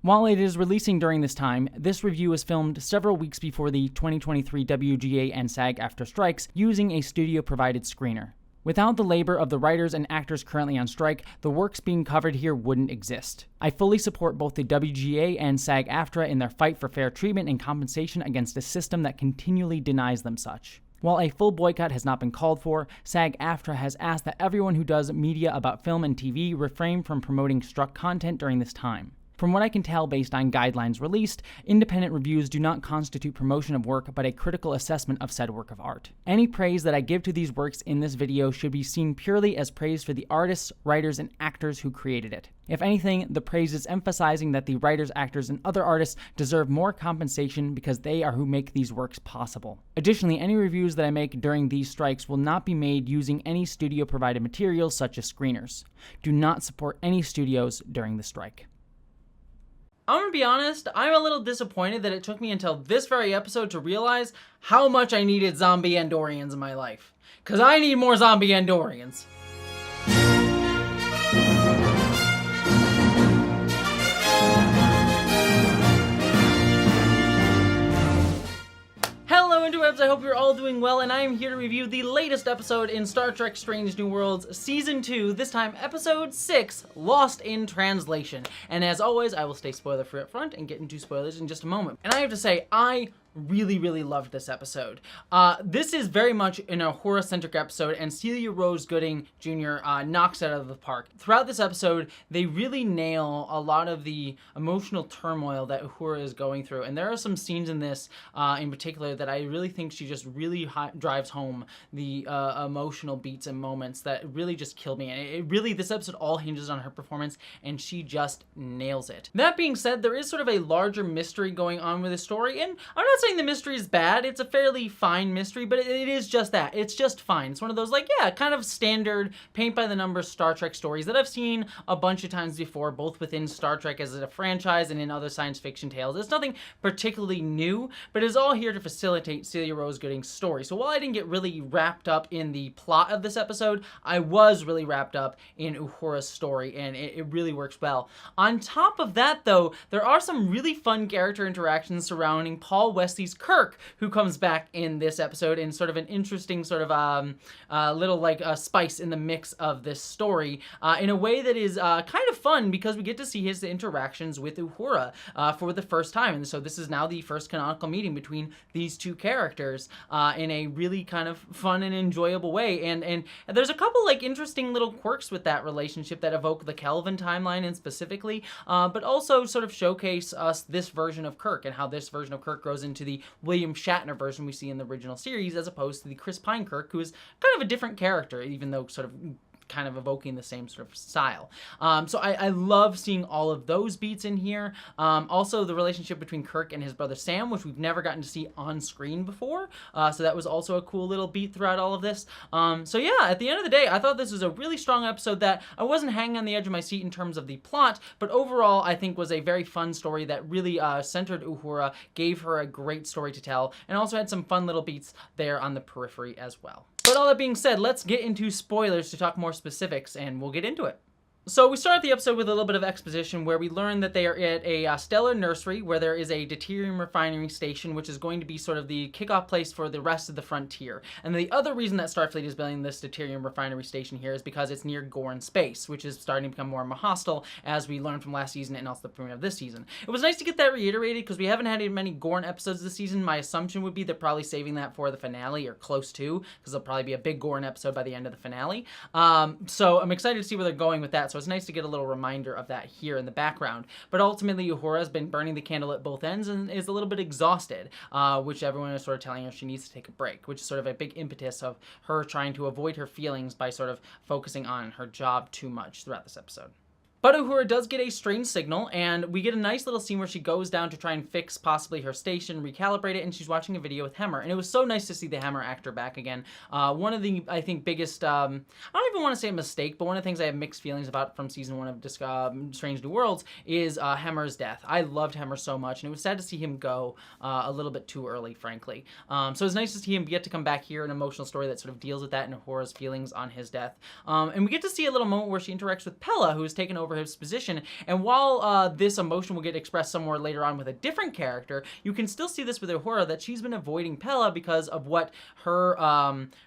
While it is releasing during this time, this review was filmed several weeks before the 2023 WGA and SAG-AFTRA strikes using a studio-provided screener. Without the labor of the writers and actors currently on strike, the works being covered here wouldn't exist. I fully support both the WGA and SAG-AFTRA in their fight for fair treatment and compensation against a system that continually denies them such. While a full boycott has not been called for, SAG-AFTRA has asked that everyone who does media about film and TV refrain from promoting struck content during this time. From what I can tell based on guidelines released, independent reviews do not constitute promotion of work but a critical assessment of said work of art. Any praise that I give to these works in this video should be seen purely as praise for the artists, writers, and actors who created it. If anything, the praise is emphasizing that the writers, actors, and other artists deserve more compensation because they are who make these works possible. Additionally, any reviews that I make during these strikes will not be made using any studio-provided materials such as screeners. Do not support any studios during the strike. I'm gonna be honest, I'm a little disappointed that it took me until this very episode to realize how much I needed zombie Andorians in my life. 'Cause I need more zombie Andorians. Hello interwebs, I hope you're all doing well, and I am here to review the latest episode in Star Trek Strange New Worlds Season 2, this time Episode 6, Lost in Translation. And as always, I will stay spoiler-free up front and get into spoilers in just a moment. And I have to say, I really loved this episode. This is very much an Uhura-centric episode, and Celia Rose Gooding Jr. Knocks it out of the park. Throughout this episode, they really nail a lot of the emotional turmoil that Uhura is going through, and there are some scenes in this in particular that I really think she just really drives home the emotional beats and moments that really just kill me, and it really, this episode all hinges on her performance, and she just nails it. That being said, there is sort of a larger mystery going on with the story, and I'm not saying the mystery is bad. It's a fairly fine mystery, but it is just that. It's just fine. It's one of those, like, yeah, kind of standard paint-by-the-numbers Star Trek stories that I've seen a bunch of times before, both within Star Trek as a franchise and in other science fiction tales. It's nothing particularly new, but it's all here to facilitate Celia Rose Gooding's story. So while I didn't get really wrapped up in the plot of this episode, I was really wrapped up in Uhura's story, and it really works well. On top of that, though, there are some really fun character interactions surrounding Paul Wesley's Kirk, who comes back in this episode in sort of an interesting sort of little like spice in the mix of this story in a way that is kind of fun because we get to see his interactions with Uhura for the first time. And so this is now the first canonical meeting between these two characters in a really kind of fun and enjoyable way. And there's a couple like interesting little quirks with that relationship that evoke the Kelvin timeline and specifically, but also sort of showcase us this version of Kirk and how this version of Kirk grows into the William Shatner version we see in the original series, as opposed to the Chris Pine Kirk, who is kind of a different character, even though sort of kind of evoking the same sort of style. So I love seeing all of those beats in here. Also, the relationship between Kirk and his brother Sam, which we've never gotten to see on screen before. So that was also a cool little beat throughout all of this. So yeah, at the end of the day, I thought this was a really strong episode that I wasn't hanging on the edge of my seat in terms of the plot, but overall I think was a very fun story that really centered Uhura, gave her a great story to tell, and also had some fun little beats there on the periphery as well. But all that being said, let's get into spoilers to talk more specifics, and we'll get into it. So we start the episode with a little bit of exposition where we learn that they are at a stellar nursery where there is a deuterium refinery station, which is going to be sort of the kickoff place for the rest of the frontier. And the other reason that Starfleet is building this deuterium refinery station here is because it's near Gorn space, which is starting to become more and more hostile, as we learned from last season and also the premiere of this season. It was nice to get that reiterated because we haven't had many Gorn episodes this season. My assumption would be they're probably saving that for the finale or close to, because there'll probably be a big Gorn episode by the end of the finale. So I'm excited to see where they're going with that. So it's nice to get a little reminder of that here in the background. But ultimately, Uhura has been burning the candle at both ends and is a little bit exhausted, which everyone is sort of telling her she needs to take a break, which is sort of a big impetus of her trying to avoid her feelings by sort of focusing on her job too much throughout this episode. But Uhura does get a strange signal, and we get a nice little scene where she goes down to try and fix possibly her station, recalibrate it, and she's watching a video with Hemmer. And it was so nice to see the Hemmer actor back again. One of the, I think, biggest, I don't even want to say a mistake, but one of the things I have mixed feelings about from season 1 of Strange New Worlds is Hemmer's death. I loved Hemmer so much, and it was sad to see him go a little bit too early, frankly. So it's nice to see him get to come back here, an emotional story that sort of deals with that and Uhura's feelings on his death. And we get to see a little moment where she interacts with Pella, who has taken over over his position. And while this emotion will get expressed somewhere later on with a different character, you can still see this with Uhura, that she's been avoiding Pella because of what her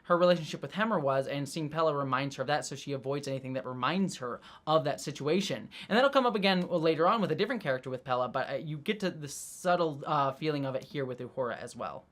relationship with Hemmer was, and seeing Pella reminds her of that, so she avoids anything that reminds her of that situation. And that'll come up again later on with a different character with Pella, but you get to the subtle feeling of it here with Uhura as well.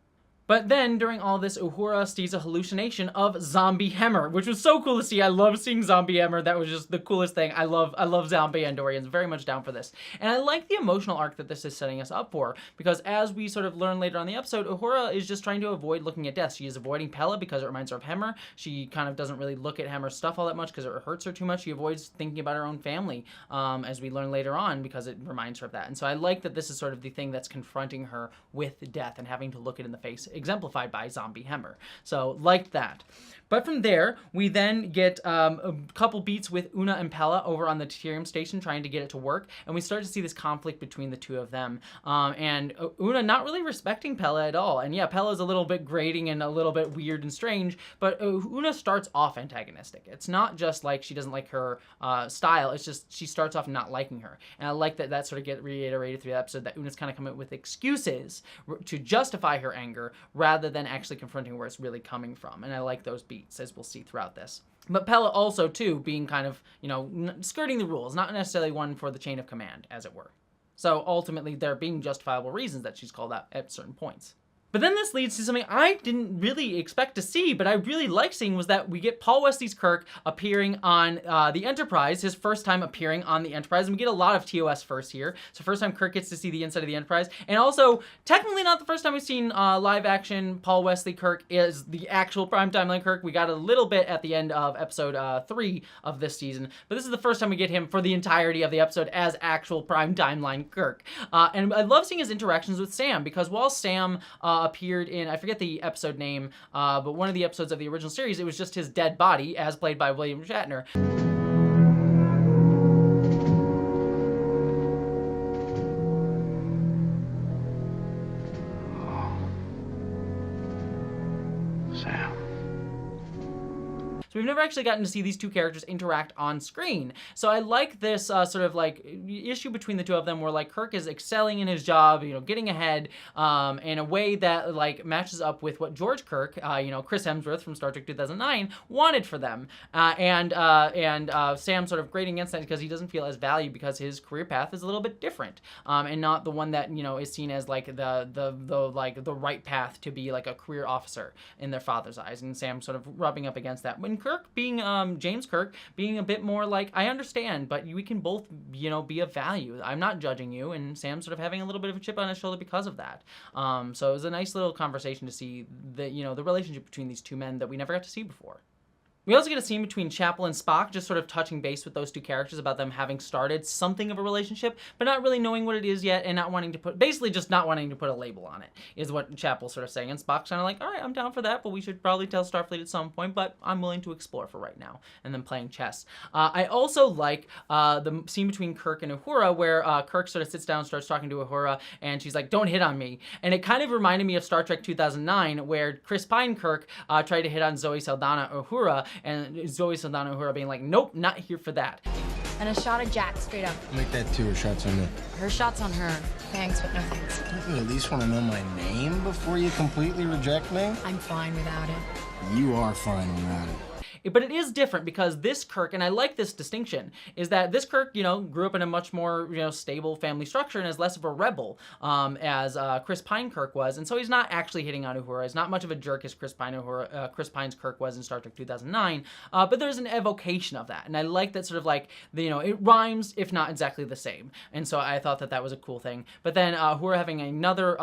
But then, during all this, Uhura sees a hallucination of zombie Hemmer, which was so cool to see. I love seeing zombie Hemmer. That was just the coolest thing. I love zombie Andorians. Very much down for this. And I like the emotional arc that this is setting us up for, because as we sort of learn later on in the episode, Uhura is just trying to avoid looking at death. She is avoiding Pella because it reminds her of Hemmer. She kind of doesn't really look at Hemmer's stuff all that much because it hurts her too much. She avoids thinking about her own family, as we learn later on, because it reminds her of that. And so I like that this is sort of the thing that's confronting her with death and having to look it in the face, exemplified by zombie Hemmer. So, liked that. But from there, we then get a couple beats with Una and Pella over on the Deuterium station trying to get it to work, and we start to see this conflict between the two of them. And Una not really respecting Pella at all. And yeah, Pella's a little bit grating and a little bit weird and strange, but Una starts off antagonistic. It's not just like she doesn't like her style, it's just she starts off not liking her. And I like that sort of get reiterated through the episode, that Una's kind of coming up with excuses to justify her anger rather than actually confronting where it's really coming from. And I like those beats, as we'll see throughout this. But Pella also, too, being kind of, skirting the rules, not necessarily one for the chain of command, as it were. So ultimately, there being justifiable reasons that she's called out at certain points. But then this leads to something I didn't really expect to see, but I really like seeing, was that we get Paul Wesley Kirk appearing on the Enterprise, his first time appearing on the Enterprise, and we get a lot of TOS first here. So first time Kirk gets to see the inside of the Enterprise, and also technically not the first time we've seen live action Paul Wesley Kirk is the actual prime timeline Kirk. We got a little bit at the end of episode 3 of this season, but this is the first time we get him for the entirety of the episode as actual prime timeline Kirk. And I love seeing his interactions with Sam, because while Sam appeared in, I forget the episode name, but one of the episodes of the original series, it was just his dead body, as played by William Shatner. We've never actually gotten to see these two characters interact on screen. So I like this sort of like issue between the two of them, where like Kirk is excelling in his job, getting ahead in a way that like matches up with what George Kirk, Chris Hemsworth from Star Trek 2009 wanted for them. And Sam sort of grating against that because he doesn't feel as valued because his career path is a little bit different, and not the one that, is seen as like the right path to be like a career officer in their father's eyes. And Sam sort of rubbing up against that. When Kirk being, James Kirk being a bit more like, I understand, but we can both, be of value. I'm not judging you. And Sam sort of having a little bit of a chip on his shoulder because of that. So it was a nice little conversation to see the relationship between these two men that we never got to see before. We also get a scene between Chapel and Spock, just sort of touching base with those two characters about them having started something of a relationship, but not really knowing what it is yet, and not wanting to basically just not wanting to put a label on it, is what Chapel's sort of saying. And Spock's kind of like, all right, I'm down for that, but we should probably tell Starfleet at some point, but I'm willing to explore for right now, and then playing chess. I also like the scene between Kirk and Uhura, where Kirk sort of sits down and starts talking to Uhura, and she's like, don't hit on me. And it kind of reminded me of Star Trek 2009, where Chris Pine Kirk tried to hit on Zoe Saldana Uhura, and Zoe Saldana Uhura being like, nope, not here for that. And a shot of Jack, straight up. Make that 2 shots on me. Her shot's on her. Thanks, but no thanks. Don't you at least want to know my name before you completely reject me? I'm fine without it. You are fine without it. But it is different because this Kirk, and I like this distinction, is that this Kirk, grew up in a much more, stable family structure and is less of a rebel, as Chris Pine Kirk was. And so he's not actually hitting on Uhura. He's not much of a jerk as Chris Pine's Kirk was in Star Trek 2009. But there's an evocation of that. And I like that sort of like, it rhymes, if not exactly the same. And so I thought that was a cool thing. But then Uhura having another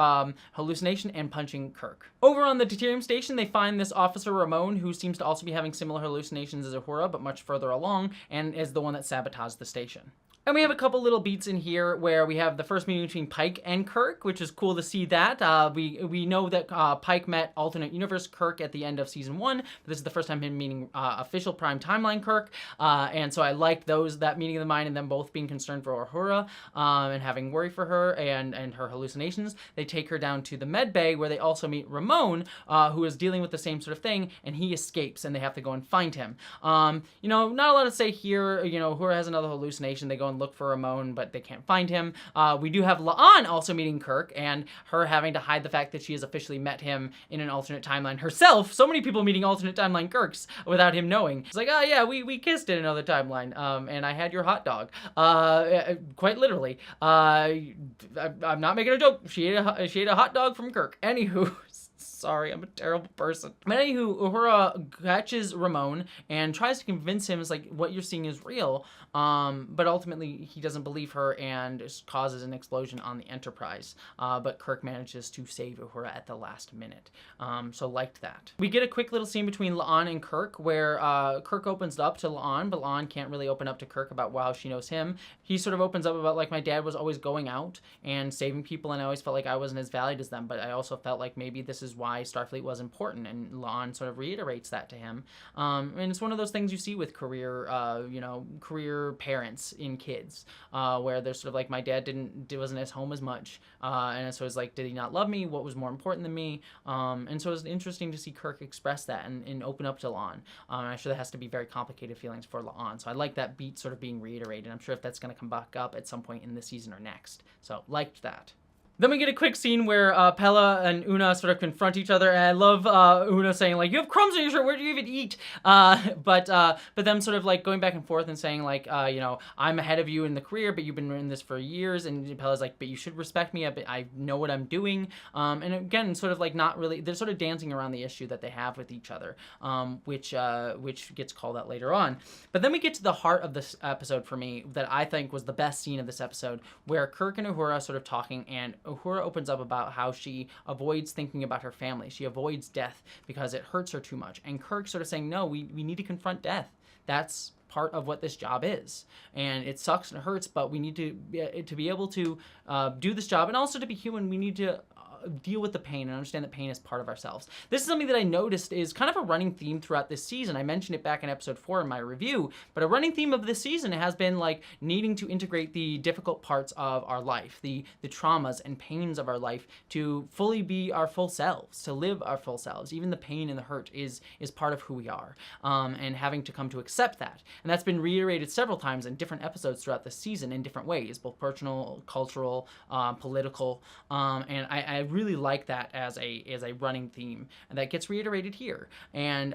hallucination and punching Kirk. Over on the Deuterium station, they find this Officer Ramon, who seems to also be having similar hallucinations as Uhura, but much further along, and is the one that sabotaged the station. And we have a couple little beats in here where we have the first meeting between Pike and Kirk, which is cool to see that. We know that Pike met alternate universe Kirk at the end of season 1, but this is the first time him meeting official prime timeline Kirk. And so I liked that meeting of the mind and them both being concerned for Uhura and having worry for her and her hallucinations. They take her down to the med bay where they also meet Ramon, who is dealing with the same sort of thing, and he escapes and they have to go and find him. Not a lot to say here. Uhura has another hallucination. They go and look for Ramon, but they can't find him. We do have La'an also meeting Kirk, and her having to hide the fact that she has officially met him in an alternate timeline herself. So many people meeting alternate timeline Kirks without him knowing. It's like, oh yeah, we kissed in another timeline, and I had your hot dog. Quite literally. I'm not making a joke. She ate a hot dog from Kirk. Anywho. Sorry, I'm a terrible person. But anywho, Uhura catches Ramon and tries to convince him, it's like, what you're seeing is real. But ultimately, he doesn't believe her and causes an explosion on the Enterprise. But Kirk manages to save Uhura at the last minute. So liked that. We get a quick little scene between La'an and Kirk where Kirk opens up to La'an, but La'an can't really open up to Kirk about how she knows him. He sort of opens up about, like, my dad was always going out and saving people, and I always felt like I wasn't as valued as them, but I also felt like maybe this is why Starfleet was important, and La'an sort of reiterates that to him. And it's one of those things you see with career parents in kids, where they're sort of like, my dad wasn't at home as much, and so it's like, did he not love me? What was more important than me? And so it's interesting to see Kirk express that and open up to La'an. I'm sure that has to be very complicated feelings for La'an, so I like that beat sort of being reiterated. I'm sure if that's going to come back up at some point in this season or next, so liked that. Then we get a quick scene where Pella and Una sort of confront each other, and I love Una saying, like, you have crumbs on your shirt, where do you even eat? But them sort of, like, going back and forth and saying, like, I'm ahead of you in the career, but you've been in this for years, and Pella's like, but you should respect me, I know what I'm doing, and again, sort of, like, not really, they're sort of dancing around the issue that they have with each other, which gets called out later on. But then we get to the heart of this episode for me, that I think was the best scene of this episode, where Kirk and Uhura sort of talking, and Uhura opens up about how she avoids thinking about her family. She avoids death because it hurts her too much. And Kirk sort of saying, no, we need to confront death. That's part of what this job is. And it sucks and it hurts, but we need to be able to do this job. And also to be human, we need to deal with the pain and understand that pain is part of ourselves. This is something that I noticed is kind of a running theme throughout this season. I mentioned it back in episode 4 in my review, but a running theme of this season has been like needing to integrate the difficult parts of our life, the traumas and pains of our life to fully be our full selves, to live our full selves. Even the pain and the hurt is part of who we are, and having to come to accept that. And that's been reiterated several times in different episodes throughout the season in different ways, both personal, cultural, political, and I really like that as a running theme, and that gets reiterated here. And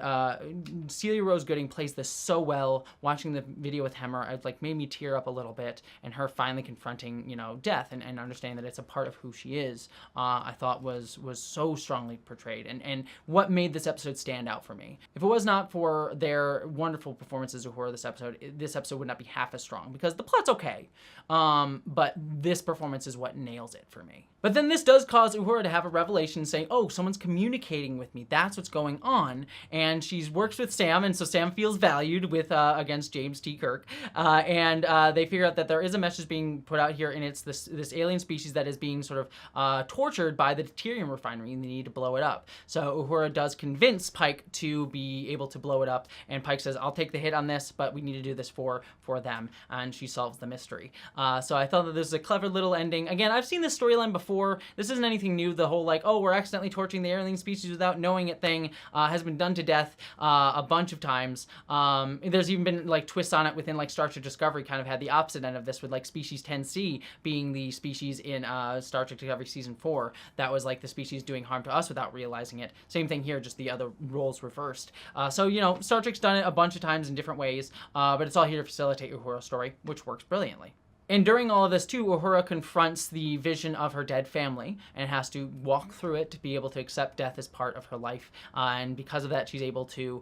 Celia Rose Gooding plays this so well. Watching the video with Hemmer, it like made me tear up a little bit, and her finally confronting death and understanding that it's a part of who she is, I thought was so strongly portrayed, and what made this episode stand out for me. If it was not for their wonderful performances of horror this episode would not be half as strong, because the plot's okay, but this performance is what nails it for me. But then this does cause Uhura to have a revelation saying, oh, someone's communicating with me. That's what's going on. And she works with Sam, and so Sam feels valued with against James T Kirk. And they figure out that there is a message being put out here, and it's this alien species that is being sort of tortured by the deuterium refinery, and they need to blow it up. So Uhura does convince Pike to be able to blow it up, and Pike says, I'll take the hit on this, but we need to do this for them. And she solves the mystery. So I thought that this was a clever little ending. Again, I've seen this storyline before. This isn't anything new. The whole like, oh, we're accidentally torturing the alien species without knowing it thing has been done to death a bunch of times. There's even been like twists on it within like Star Trek Discovery, kind of had the opposite end of this with like species 10C being the species in Star Trek Discovery season 4 that was like the species doing harm to us without realizing it. Same thing here, just the other roles reversed. So Star Trek's done it a bunch of times in different ways, but it's all here to facilitate Uhura's story, which works brilliantly. And during all of this, too, Uhura confronts the vision of her dead family and has to walk through it to be able to accept death as part of her life. And because of that, she's able to,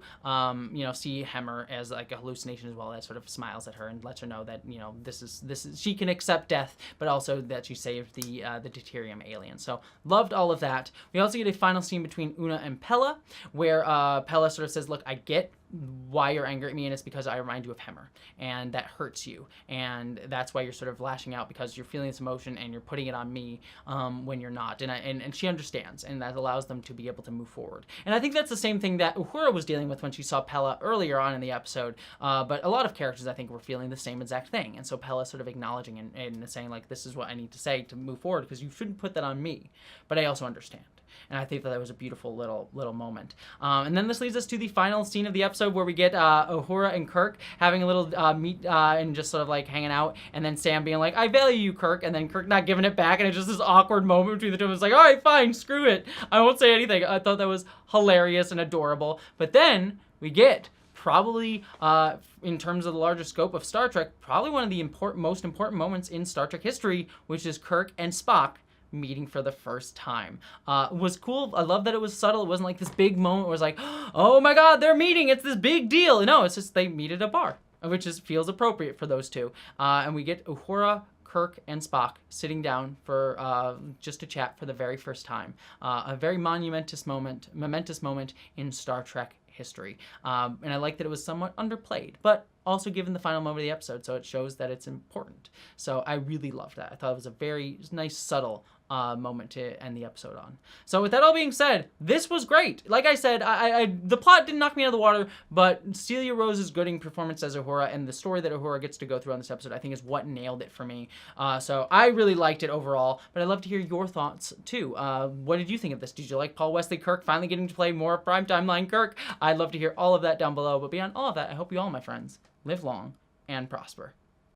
see Hemmer as like a hallucination as well. That sort of smiles at her and lets her know that, this is she can accept death, but also that she saved the deuterium alien. So loved all of that. We also get a final scene between Una and Pella, where Pella sort of says, look, I get why you're angry at me, and it's because I remind you of Hemmer, and that hurts you, and that's why you're sort of lashing out, because you're feeling this emotion and you're putting it on me when you're not. And she understands, and that allows them to be able to move forward. And I think that's the same thing that Uhura was dealing with when she saw Pella earlier on in the episode, but a lot of characters I think were feeling the same exact thing, and so Pella sort of acknowledging and saying like, this is what I need to say to move forward, because you shouldn't put that on me, but I also understand. And I think that was a beautiful little moment. And then this leads us to the final scene of the episode where we get Uhura and Kirk having a little meet and just sort of like hanging out, and then Sam being like, I value you, Kirk, and then Kirk not giving it back, and it's just this awkward moment between the two of us, like, all right, fine, screw it. I won't say anything. I thought that was hilarious and adorable. But then we get probably, in terms of the larger scope of Star Trek, probably one of the most important moments in Star Trek history, which is Kirk and Spock meeting for the first time. It was cool. I love that it was subtle. It wasn't like this big moment where it was like, oh my god, they're meeting, it's this big deal. No, it's just they meet at a bar, which feels appropriate for those two. And we get Uhura, Kirk, and Spock sitting down for just to chat for the very first time. A very momentous moment in Star Trek history. And I like that it was somewhat underplayed, but also given the final moment of the episode, so it shows that it's important. So I really loved that. I thought it was a very nice, subtle moment to end the episode on. So with that all being said, this was great. Like I said, the plot didn't knock me out of the water, but Celia Rose's gooding performance as Uhura and the story that Uhura gets to go through on this episode, I think is what nailed it for me. So I really liked it overall, but I'd love to hear your thoughts too. What did you think of this? Did you like Paul Wesley Kirk finally getting to play more primetime line Kirk? I'd love to hear all of that down below, but beyond all of that, I hope you all, my friends, live long and prosper.